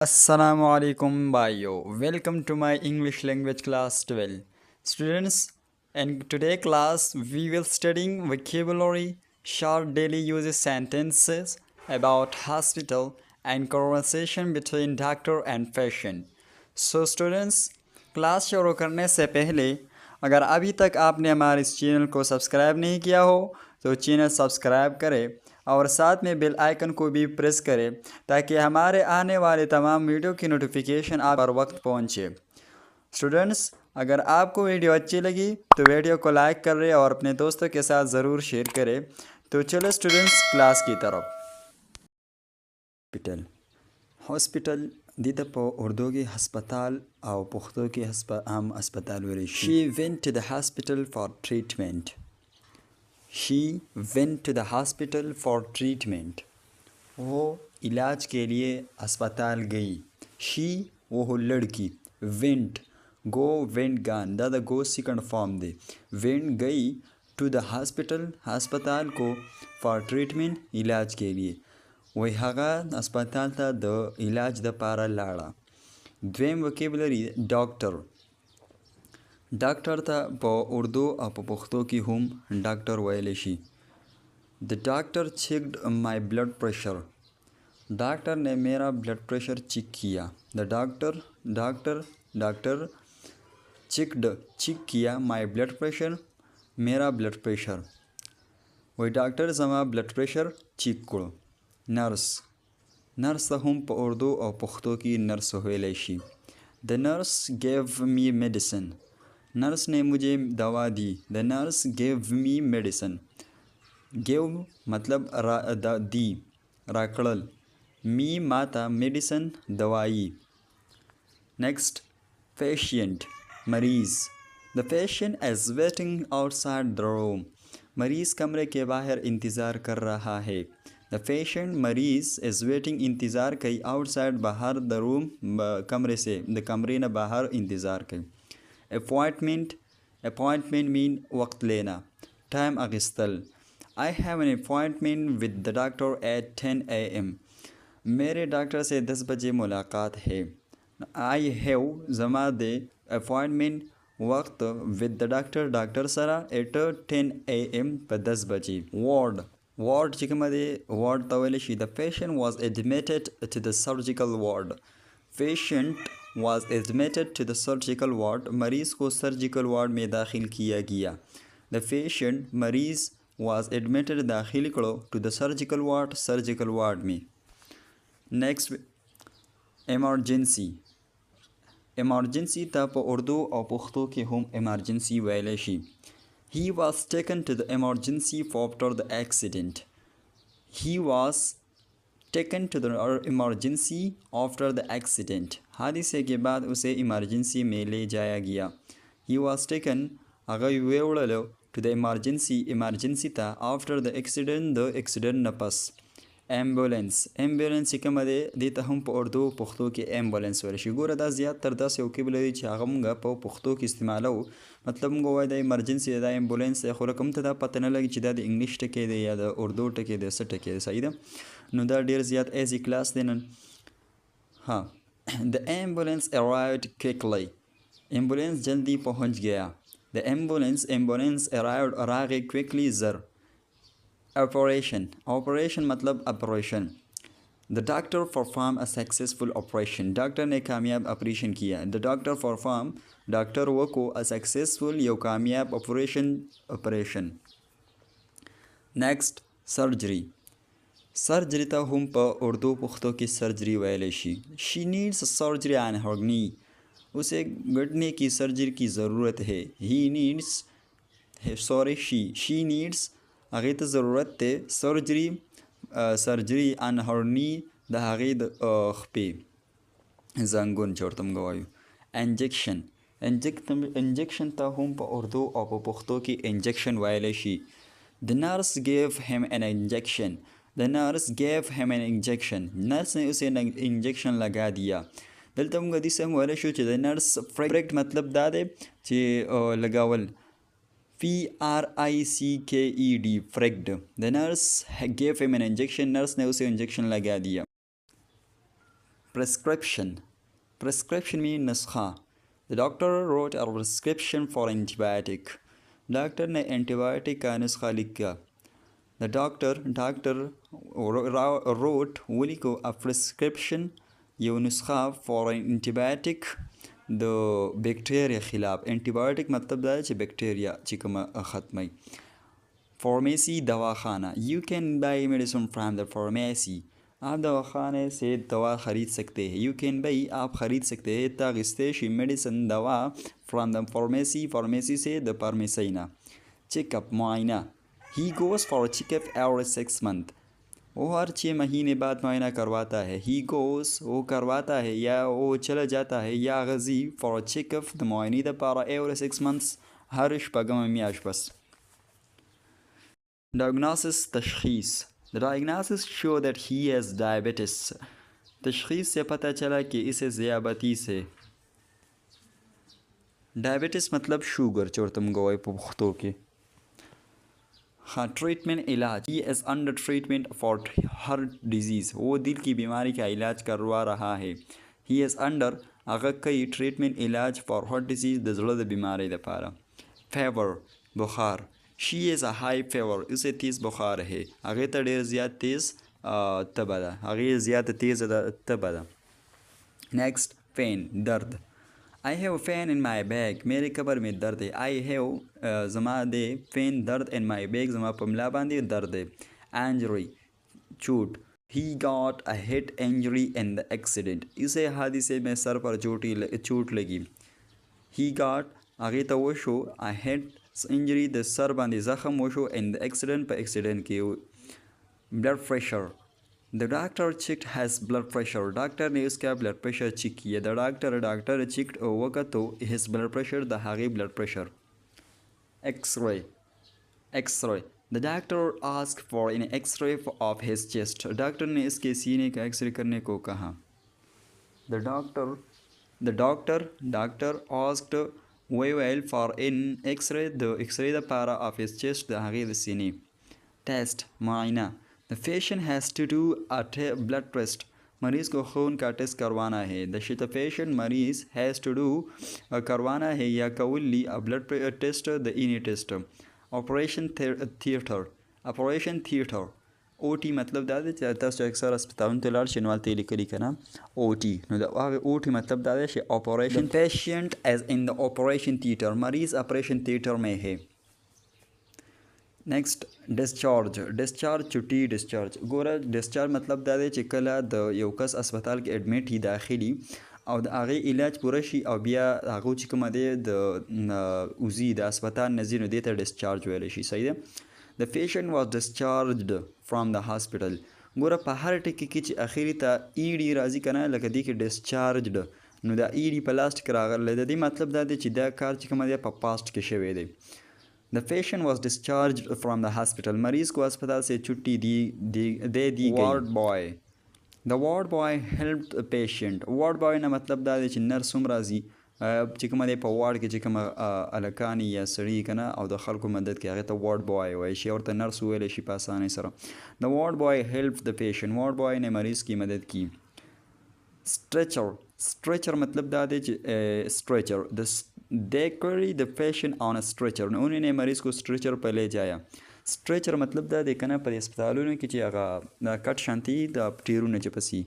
Assalamu alaikum bhaiyo. Welcome to my English language class 12. Students, in today class we will studying vocabulary, short daily uses sentences about hospital and conversation between doctor and patient. So students, class शुरू करने से पहले अगर अभी तक आपने हमारे इस चैनल को सब्सक्राइब नहीं किया हो तो चैनल सब्सक्राइब करें और साथ में बेल आइकन को भी प्रेस करें ताकि हमारे आने वाले तमाम वीडियो की नोटिफिकेशन आप पर वक्त पहुंचे। स्टूडेंट्स, अगर आपको वीडियो अच्छी लगी तो वीडियो को लाइक करें और अपने दोस्तों के साथ ज़रूर शेयर करें। तो चलो स्टूडेंट्स क्लास की तरफ। हॉस्पिटल हॉस्पिटल दीता पो उर्दू की हस्पताल और पुख्तो की आम अस्पताल वेरी she went to the hospital for treatment. She went to the hospital for treatment. वो इलाज के लिए अस्पताल गई। शी वो लड़की। वेंट गो वेंट गान दादा गो सेकंड फॉर्म दे। वेंट गई टू द हॉस्पिटल अस्पताल को फॉर ट्रीटमेंट इलाज के लिए। वही हगा अस्पताल था द इलाज द पारा लाड़ा। द्वेम वोकेबलरी डॉक्टर। डॉक्टर था पो उर्दू और पुख्तो की हुम डॉक्टर वैलेशी। The doctor checked my blood pressure. Doctor ने मेरा ब्लड प्रेशर चेक किया। द डॉक्टर चेक किया माई ब्लड प्रेशर मेरा ब्लड प्रेशर। वही डॉक्टर जमा ब्लड प्रेशर चेक करो। नर्स हम उर्दू और पुख्तो की नर्स वैलेशी। The nurse gave me medicine. Nurse ने मुझे दवा दी। The nurse gave me medicine. Gave मतलब दी राकड़ल। मी माता मेडिसिन दवाई। नेक्स्ट पेशेंट मरीज़। The patient is waiting outside the room. मरीज़ कमरे के बाहर इंतज़ार कर रहा है। द पेशेंट मरीज़ इज़ वेटिंग इंतज़ार कई आउटसाइड बाहर द रूम कमरे से द कमरे न बाहर इंतज़ार कई। अपॉइंटमेंट मीन वक्त लेना टाइम अगिस्तल। I have an appointment with the doctor at 10 AM। मेरे डॉक्टर से 10 बजे मुलाकात है। आई हैव जमा दे अपॉइंटमेंट वक्त विद द डॉक्टर सरा एट 10 AM पर 10 बजे। वार्ड चिकमदे वार्ड तवलिशी। The patient was admitted to the surgical ward. Patient was admitted to the surgical ward। मरीज़ को सर्जिकल वार्ड में दाखिल किया गया। The patient मरीज़ was admitted दाखिल करो to the surgical ward surgical ward में। नेक्स्ट एमरजेंसी तब उर्दू और पुख्तो के हम एमरजेंसी वैलेशी। He was taken to the emergency after the accident। He was taken to the emergency after the accident. हादसे के बाद उसे इमरजेंसी में ले जाया गया। ही वॉज टेकन अगर वेवड़लो टू द इमरजेंसी था आफ्टर द एक्सीडेंट नपस। एम्बुलेंस के मदे देता हम उर्दू पुख्तो के एम्बुलेंस वाले शिगोर अदा ज़्यादातर दस वोकेबलरी चागमगा पो पुख्तो की इस्तेमाल हो मतलब गो दा इमरजेंसी दा एम्बुलेंस खुलकम तदा पता न लगी चिदा द इंग्लिश टके दे या द उर्दू टके दे स टके दे सही दा नो दा डेर ज़्यादा एजी क्लास देन। हाँ the ambulance arrived quickly. Ambulance जल्दी पहुँच गया। द एम्बुलेंस अराइव्ड रागे क्विकली ज़र। ऑपरेशन मतलब operation. The doctor perform a successful operation. Doctor ने कामयाब ऑपरेशन किया। द डॉक्टर परफॉर्म डॉक्टर वो को अ सक्सेसफुल यो कामयाब ऑपरेशन। नेक्स्ट सर्जरी तो हम पर उर्दू पुख्तों की सर्जरी वैलेशी। She needs surgery on her knee. उसे घुटने की सर्जरी की ज़रूरत है। शी नीड्स आगे तो ज़रूरत है सर्जरी ऑन हर नी द आगे पे जंगुन चोरतम गवायु। इंजेक्शन तो हम पर उर्दू और पुख्तों की इंजेक्शन वायलेशी। The nurse gave him an injection. The nurse gave him an injection. Nurse ने उसे इंजेक्शन लगा दिया। दलतम गदी से वायलेशु द नर्स फ्रिक्ड मतलब दादे चे लगावल FRICKED freaked. The nurse gave him an injection. Nurse ने उसे इंजेक्शन लगा दिया। Prescription. Prescription means नस्खा. The doctor wrote a prescription for antibiotic. Doctor ने एंटीबायोटिक का नुस्खा लिखा. The doctor wrote वो लिखो a prescription यो नुस्खा for an antibiotic the bacteria खिलाफ. एंटीबायोटिक मतलब दा है बैक्टीरिया चिकमा ख़त्म. Pharmacy दवाखाना. You can buy medicine from the pharmacy. आप दवाखाने से दवा ख़रीद सकते हैं. You can buy आप ख़रीद सकते हैं तागिस्तेशी मेडिसिन दवा from the pharmacy. Pharmacy से the pharmacy. Checkup मुआयना. He goes for a checkup every 6 months. वो हर 6 महीने बाद मुआयना करवाता है. He goes वो करवाता है या वो चला जाता है या गज़ी for a checkup the मुआयनी द पारा every 6 months हर शपगम मियाश बस. Diagnosis तशख़ीस. The diagnosis show that he has diabetes. तशख़ीस से पता चला कि इसे ज़ियाबतीस है. डायबिटिस मतलब शुगर चोरतम गवाई पुख्तों के. हाँ ट्रीटमेंट इलाज. He is under treatment for heart disease. वो दिल की बीमारी का इलाज करवा रहा है. ही इज़ अंडर अगर कई ट्रीटमेंट इलाज फॉर हार्ट डिजीज़ द बीमारी द पारा. फेवर बुखार. She is a high favour. उसे तेज़ बुखार है. अगर तड़ेर ज़्यादा तेज़ तबदा. अगर ज़्यादा तेज़ तबदा. नेक्स्ट पेन दर्द. I have pain in my back. मेरे कबर में दर्द है. I have जमा दे पेन दर्द in my back जमा पमला बांधे दर्द है. Injury चोट. He got a head injury in the accident. इसे हादसे में सर पर चोट लगी. He got आगे तो वो show a head injury the sir बांधे ज़ख्म वो शो in the accident पर accident के. Blood pressure. The doctor checked his blood pressure. Doctor ने उसका ब्लड प्रेशर चेक किया. The doctor checked वक़्त तो his blood pressure the Hage blood pressure. X-ray. The doctor asked for an X-ray of his chest. Doctor ने इसके सीने का एक्सरे करने को कहा. The doctor asked well for an X-ray the X-ray the para of his chest द हागे द सीने. Test मुआयना. The patient has to do a blood test. मरीज़ को खून का टेस्ट करवाना है. The patient मरीज़ has to do करवाना है या कवली a blood test the any test. Operation theater. OT मतलब दादे चाहता है अक्सर अस्पतालों ते लार शनिवार तेली करी करना OT. नो दा आगे OT मतलब दादे शे operation. The patient as in the operation theater. मरीज़ ऑपरेशन थिएटर में है. नेक्स्ट डिस्चार्ज छुट्टी. डिस्चार्ज गोरा डिस्चार्ज मतलब दादे चिकला द योकस अस्पताल के एडमिट ही दाखिली और आगे इलाज पूरा शी और बिया आगो चिकम दे द उजी द अस्पताल नज़ीर देता डिस्चार्ज वाले शी सही है. The patient was discharged from the hospital. गोरा पहाड़ टिकी किच आखिरी ता ईडी राजी करना लगा दी कि डिस्चार्ज्ड नो द ईडी प्लास्ट करागर ले दी मतलब दादे चिदा कार चिकम दे पास्ट के शवे दे. The patient was discharged from the hospital. मरीज़ को अस्पताल से छुट्टी दे दी गई. The ward boy helped the patient. Ward boy ना मतलब दादे ची नर्स राजी चिकमा दे पवार के चिकमा अलकानी या सरी कना और दखल को मदद किया गया तो ward boy वैसे और तो नर्स हुए ले शिपासाने सरा. The ward boy helped the patient. ward boy ने मरीज़ की मदद की. Stretcher मतलब दादे stretcher. They carry the patient on a stretcher. उन्होंने मरीज़ को स्ट्रेचर पर ले जाया. स्ट्रेचर मतलब दा देखना पर अस्पतालों ने किसी आगा कट शांति दा टीरू ने चपसी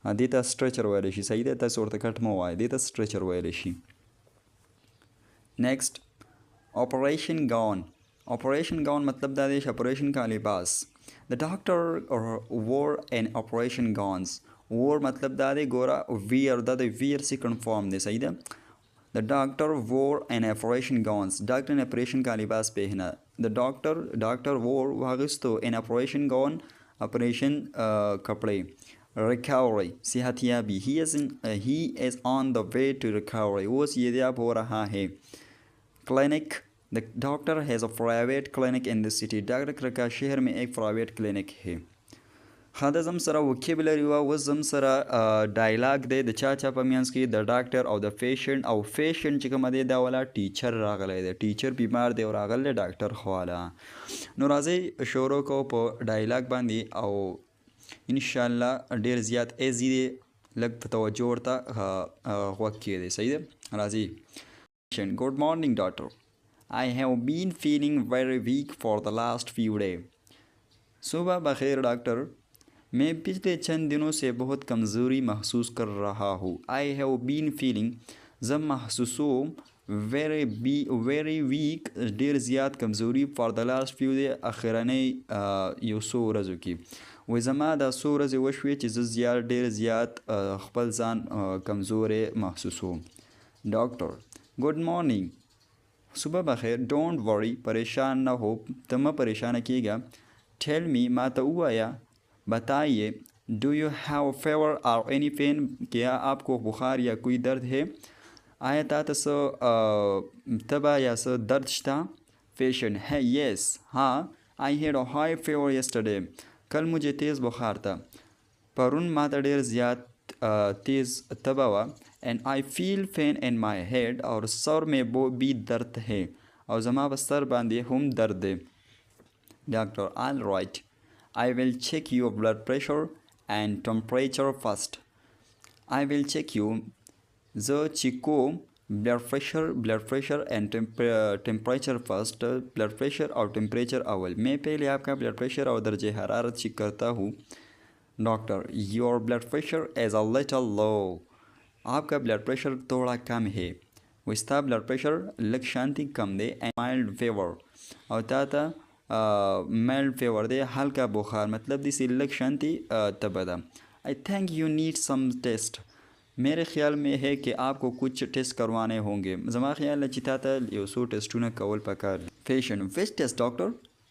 देता स्ट्रेचर वाले शी सही देता सोर्थ कट मवाए देता स्ट्रेचर वाले शी. नेक्स्ट ऑपरेशन गाउन मतलब दा देश ऑपरेशन का लिबास. द डॉक्टर वोर एन ऑपरेशन गाउन्स. वोर मतलब दा दे गोरा वियर दा दे वियर से कन्फर्म दे सही दे. The doctor wore an operation gowns. Doctor ने ऑपरेशन का लिबास पहना. The doctor wore वागस्तो an operation gown ऑपरेशन कपड़े. Recovery सेहतियाबी. He is on the way to recovery. वो सेहतियाब हो रहा है. Clinic. The doctor has a private clinic in the city. Doctor का शहर में एक प्राइवेट क्लिनिक है. खादा जम सरा वोकेबुलरी हुआ वो जम सरा डायलॉग दे द चाचा पमियांस की द डॉक्टर और द पेशेंट और पेशेंट चिकम दे दा वाला टीचर रागले दे टीचर बीमार दे और आगल डॉक्टर खवाला नोराजे शोरो को प डायलॉग बांधी और इंशाल्लाह ढेर ज़्यादा एजी लग तवज्जो ورته غوږ کېږدئ. صحیح ده؟ راځي. Good morning doctor. I have been feeling very weak for the last few days. सुबह बखैर डॉक्टर, मैं पिछले चंद दिनों से बहुत कमज़ोरी महसूस कर रहा हूँ. I have been feeling, जब महसूसो very weak, ډیر زیات کمزوري for the last few days, اخرنی یو څو ورځو کې. وای زما دا څو ورځې وشوې چې زه ډیر زیات خپل ځان کمزوری محسوسوم. ډاکټر گڈ مارننگ. صبح بخیر. ڈونٹ وری, پریشان نہ ہو, ته مه پریشانه کیږه. ٹیل می, ما ته ووایه, بتائیے. ڈو یو ہیو فیور اور اینی پین, کیا آپ کو بخار یا کوئی درد ہے؟ آیا تا ته څه تبه یا څه درد شته؟ پیشنٹ ہے یس, ہاں. آئی ہیڈ اے ہائی فیور یسٹرڈے, کل مجھے تیز بخار تھا. پرون ما ته ډیر زیات تیز تبه وه. اینڈ آئی فیل پین ان مائی ہیڈ, اور سر میں بھی درد ہے, اور زما په سر باندې هم درد دی. ڈاکٹر آل رائٹ, آئی ول چیک یور بلڈ پریشر اینڈ ٹمپریچر فرسٹ. آئی ول چیک یو, زه چیک کوم بلڈ پریشر اینڈ ٹمپریچر فرسٹ. بلڈ پریشر اور ٹمپریچر اول, میں پہلے آپ کا بلڈ پریشر اور درجہ حرارت چیک کرتا ہوں. ڈاکٹر یور بلڈ پریشر از اے لٹل لو, آپ کا بلڈ پریشر تھوڑا کم ہے. وستا بلڈ پریشر لگ شانتی کم دے. اینڈ مائلڈ فیور, اور تا مائلڈ فیور دے, ہلکا بخار, مطلب دی سی لگ شانتی تبه ده. آئی تھنک یو نیڈ سم ٹیسٹ, میرے خیال میں ہے کہ آپ کو کچھ ٹیسٹ کروانے ہوں گے. زما خیال ہے چې تا ته یو څو ټیسټونه کول پکار دي. پیشنٹ وچ ٹیسٹ ڈاکٹر,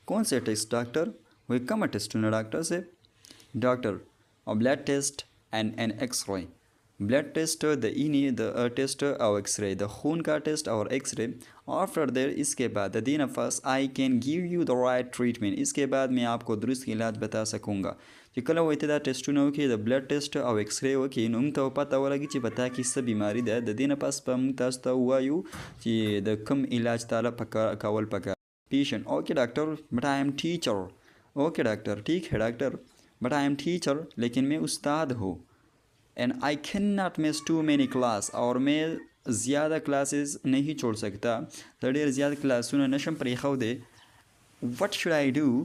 کون سے ٹیسٹ ڈاکٹر؟ وہی کومه ټیسټونه ڈاکٹر سے؟ ڈاکٹر بلڈ ٹیسٹ اینڈ این ایکس رے. بلڈ ٹیسٹ, د اینی د ٹیسٹ او ایکس رے, د خون کا ٹیسٹ اور ایکس رے. آفٹر دیر, اس کے بعد, د دین فس آئی کین گیو یو دا رائٹ ټریټمنټ, اس کے بعد میں آپ کو درست علاج بتا سکوں گا. چې کله وایي ته دا ټیسټونه وکړې, د بلډ ټیسټ او ایکس رے وکړې, نو موږ ته پته ولګي چې په تا کې څه بیماري ده. د دې نه پس به موږ تاسو ته ووایو چې د کوم علاج تاله کول پکار. پیشنٹ اوکے ڈاکٹر, بٹ آئی ایم ٹیچر. اوکے ڈاکٹر, ٹھیک ہے ڈاکٹر, بٹ آئی ایم ٹیچر, لیکن میں استاد ہوں. اینڈ آئی کین ناٹ مس ٹو مینی کلاس, اور میں زیادہ کلاسز نہیں چھوڑ سکتا. ډېر زیات کلاسونه نشم پرېښودی. وٹ شوڈ آئی ڈو,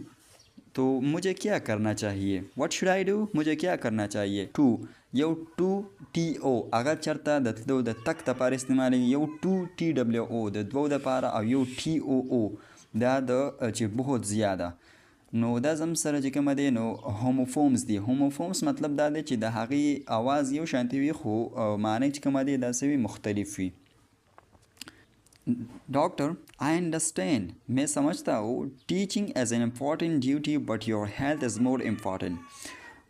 تو مجھے کیا کرنا چاہیے؟ وٹ شوڈ آئی ڈو, مجھے کیا کرنا چاہیے؟ ٹو, یو ٹو ٹی او, هغه چرته د تلو د تک دپاره استعمالېږي. یو ټو ټي ډبلیو او, د دوو دپاره, او یو ټي او او, دا د چې بہت زیاده. نو دا زم سره چې کومه دی, نو هوموفومز دی. هوموفومز مطلب دا دی چې د هغې اواز یو شانتي وي, خو معنی چې کومه دی داسې وي, مختلف وي. ڈاکٹر آئی انڈرسٹینڈ, میں سمجھتا ہوں, ٹیچنگ ایز این امپورٹنٹ ڈیوٹی بٹ یور ہیلتھ از مور امپورٹنٹ.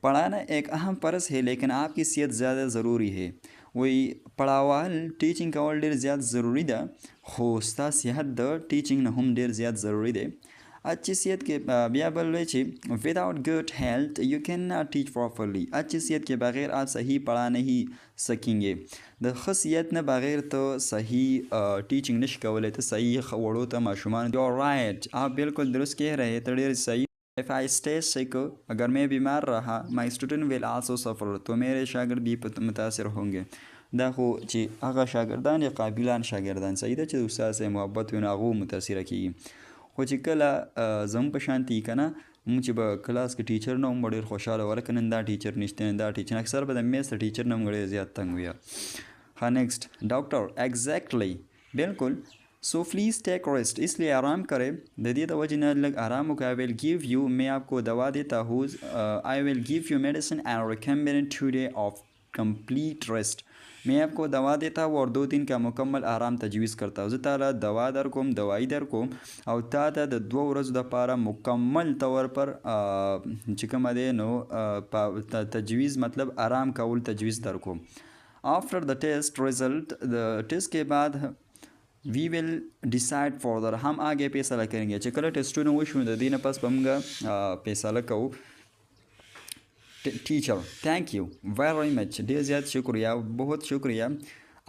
پڑھانا ایک اہم فرض ہے, لیکن آپ کی صحت زیادہ ضروری ہے. وی پڑھاوال, ټیچنګ کول ډېر زیات ضروری ده, خو ستا صحت د ټیچنګ نه هم ډېر زیات ضروری دی. اچھی صحت کے بیا بل وی چې وداؤٹ گڈ ہیلتھ یو کین ناٹ ٹیچ پراپرلی. اچھی صحت کے بغیر آپ صحیح پڑھا نہیں سکیں گے. د ښه صحت نه بغیر ته صحیح ټیچنګ نشي کولی, ته صحیح وړو ته ماشومان. یو رائٹ, آپ بالکل درست کہہ رہے, ته ډېر صحیح. If I stay sick, اگر میں بیمار رہا, my student will also suffer, تو میرے شاگرد بھی متاثر ہوں گے. دا خو چې هغه شاګردان یا قابلان شاګردان, صحیح ده, چې استاد سره محبت وي, نو هغه متاثره کېږي. خو چې کله زموږ په شانتي که نه, موږ چې به کلاس کې ټیچر نه, هم به ډېر خوشحاله وه, لکه نن دا ټیچر نشته, نن دا ټیچر. اکثر به د میث د ټیچر نه هم ډېر زیات تنګ وي. ها نیکسٹ ڈاکٹر ایگزیکٹلی, بالکل. سو پلیز ٹیک ریسٹ, اس لیے آرام کرے. د دې د وجې نه لږ آرام وکړه. آئی ول گیو یو, میں آپ کو دوا دیتا ہوں. آئی ول گیو یو میڈیسن اینڈ ریکمینڈ 2 days آف کمپلیٹ ریسٹ. میں آپ کو دوا دیتا ہوں اور 2 دن کا مکمل آرام تجویز کرتا ہوں. زه تاله دوا در کوم, دوايي در کوم, او تا ته د 2 ورځو دپاره مکمل طور پر چې کومه دی نو تجویز, مطلب آرام کول تجویز در کوم. آفٹر دا ٹیسٹ ریزلٹ, د ٹیسٹ کے بعد وی ول ڈیسائڈ فردر, ہم آگے فیصله کریں گے. چې کله ټیسټونه وشو, د دې نه پس به موږ فیصله کوو. ٹیچر تھینک یو ویری مچ, ډېر زیات شکریہ, بہت شکریہ.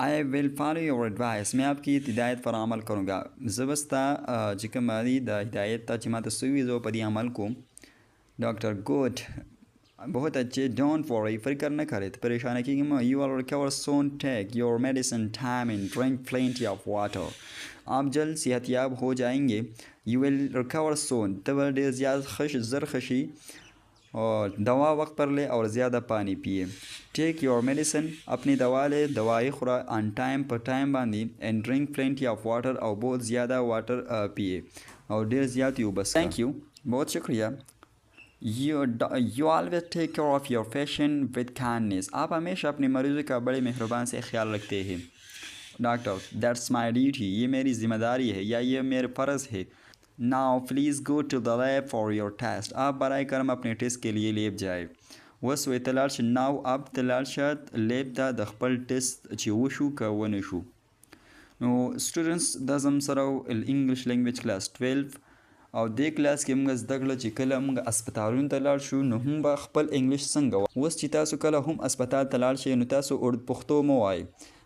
آئی ول فالو یور ایڈوائس, میں آپ کی ہدایت پر عمل کروں گا. زه به ستا چې کومه دي د هدایت ته چې ما ته څه وي, زه به په دې عمل کوم. ډاکټر ګوډ, बहुत अच्छे. Don't worry, फिक्र न करे, परेशान कीजिए मत. You will recover soon. Take your medicine time and drink plenty of water. आप जल्द सेहतयाब हो जाएंगे. You will recover soon. तब ज़्यादा ज़र खशी और दवा वक्त पर ले और ज़्यादा पानी पिए. टेक योर मेडिसिन, अपनी दवा ले, दवाई खुरा ऑन टाइम पर टाइम बांधी. And drink plenty of water, और बहुत ज़्यादा वाटर पिए और ढेर ज़्यादा यू बस. थैंक यू, बहुत शुक्रिया. You always take care of your patient with kindness. आप हमेशा अपने मरीज़ों का बड़े मेहरबान से ख्याल रखते हैं. डॉक्टर, दैट्स माई ड्यूटी, ये मेरी ज़िम्मेदारी है या ये मेरे फ़र्ज़ है. Now please go to the lab for your test. आप बराए करम अपने टेस्ट के लिए लेब जाए. वसो तलाश नाव अब तलाशत लेब दा दखपल टेस्ट ची वशु का वनशु. नो स्टूडेंट्स दज़म सराव English language class 12 او دې کلاس کې موږ زده کړل چې کله موږ اسپتالونو ته لاړ شو نو هم به خپل انګلیش څنګه اوس چې تاسو کله هم اسپتال ته لاړ شئ نو تاسو پښتو مه وایئ.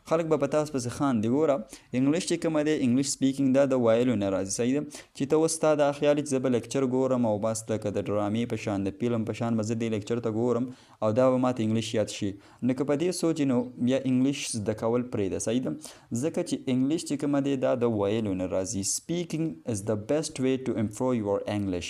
خلک به په تاسو پسې خاندي. ګوره انګلیش چې کومه دی انګلیش سپیکینګ دا د ویلو نه راځي. صحیح ده چې ته اوس تا دا خیال چې زه به لیکچر ګورم او بس لکه د ډرامې په شان د فلم په شان به زه دې لیکچر ته ګورم او دا به ماته انګلیش یاد شي. نو که په دې سوچ نو بیا انګلیش زده کول پرېږده. صحیح ده ځکه چې انګلیش چې کومه دی دا د ویلو نه راځي. سپیکینګ از د بیسټ وی ټو امپروو یور انګلیش.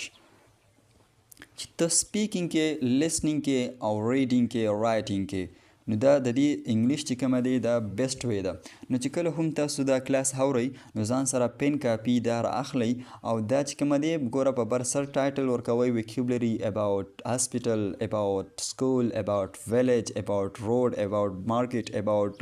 چې ته سپیکینګ کې، لیسنینګ کې او ریډینګ کې، رایټینګ کې، نو دا د دې انګلیش چې کومه دی دا بیسټ وی ده. نو چې کله هم تاسو دا کلاس هورئ نو ځان سره پین کاپي دا را اخلئ او دا چې کومه دی ګوره په بر سر ټایټل ورکوئ ویکیبلري اباوټ هاسپیټل، اباوټ سکول، اباوټ ویلیج، اباوټ روډ، اباوټ مارکیټ، اباوټ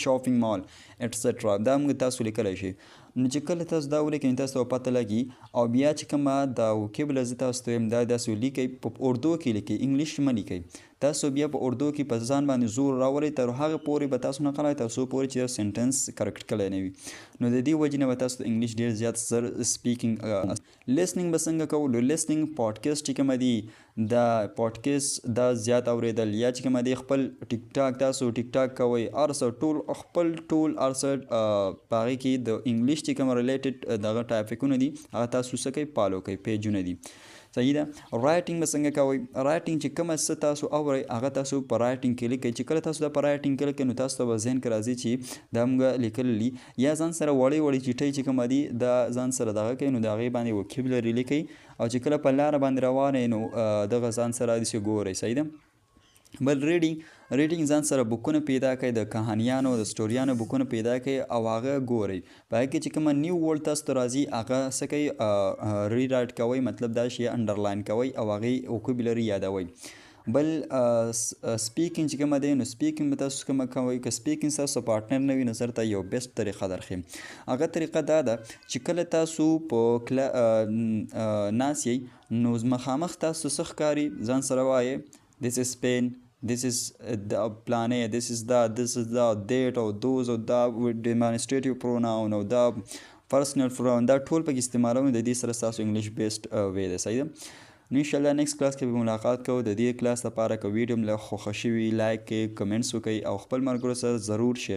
شاپینګ مال ایټسټرا. دا موږ تاسو لیکلی شي. نو چې کله تاسو دا ولیکئ تاسو ته پته لګي او بیا چې کومه دا ویکیبلر زه تاسو ته وایم دا داسې ولیکئ په اردو کې لیکئ، انګلیش مه لیکئ. تاسو بیا په اردو کې په ځان باندې زور راولئ تر هغه پورې به تاسو نقل تر څو پورې چې سنټنس کریکټ کړی نه وي. نو د دې وجې نه به تاسو ته انګلیش ډېر زیات زر سپیکینګ. لیسنینګ به څنګه کوو؟ نو لیسنینګ پاډکاسټ چې کومه دي دا پاډکاسټ دا زیات اورېدل یا چې کومه دی خپل ټیک ټاک تاسو ټیک ټاک کوئ هر څه ټول خپل ټول هر څه په هغې کې د انګلیش چې کوم ریلیټډ دغه ټاپکونه دي هغه تاسو څه کوئ فالو کوئ، پیجونه دي. صحیح ده. رایټینګ به څنګه کوئ؟ رایټینګ چې کومه څه تاسو اورئ هغه تاسو په رایټینګ کې لیکئ. چې کله تاسو دا په رایټینګ کې لیکئ نو تاسو ته به ذهن کې راځي چې دا موږ لیکلي یا ځان سره وړې وړې چیټۍ چې کومه دي دا ځان سره دغه کوئ نو د هغې باندې وکیبلري لیکئ او چې کله په لاره باندې روان یې نو دغه ځان سره داسې ګورئ. صحیح ده. بل ریډینګ ځان سره بکونه پیدا کړئ، د کهانیانو د سټوریانو بکونه پیدا کړئ او هغه ګورئ. په هغې کې چې کومه نیو ورډ تاسو ته راځي هغه څه کوئ ریرایټ کوئ، مطلب دا شی انډرلاین کوئ او هغې وکیبلري یادوئ. بل سپیکینګ چې کومه دی نو سپیکینګ به تاسو کومه کوئ. که سپیکینګ ستاسو پارټنر نه وي نو زه درته یو بیسټ طریقه درښیم. هغه طریقه دا ده چې کله تاسو په ناست یئ نو مخامخ تاسو څه ښکاري ځان سره وایئ this is pen, this is the planet, this is the date or those or the demonstrative pronoun or the personal pronoun دا ټول پکې استعمالوم. د دې سره ستاسو انګلیش بیسټ وی ده. صحیح ده. نو انشاءالله نیکسټ کلاس کې به ملاقات کوو. د دې کلاس لپاره که ویډیو مې خوښه شوي لایک کړئ، کمنټس وکړئ او خپل ملګرو سره ضرور شیر کړئ.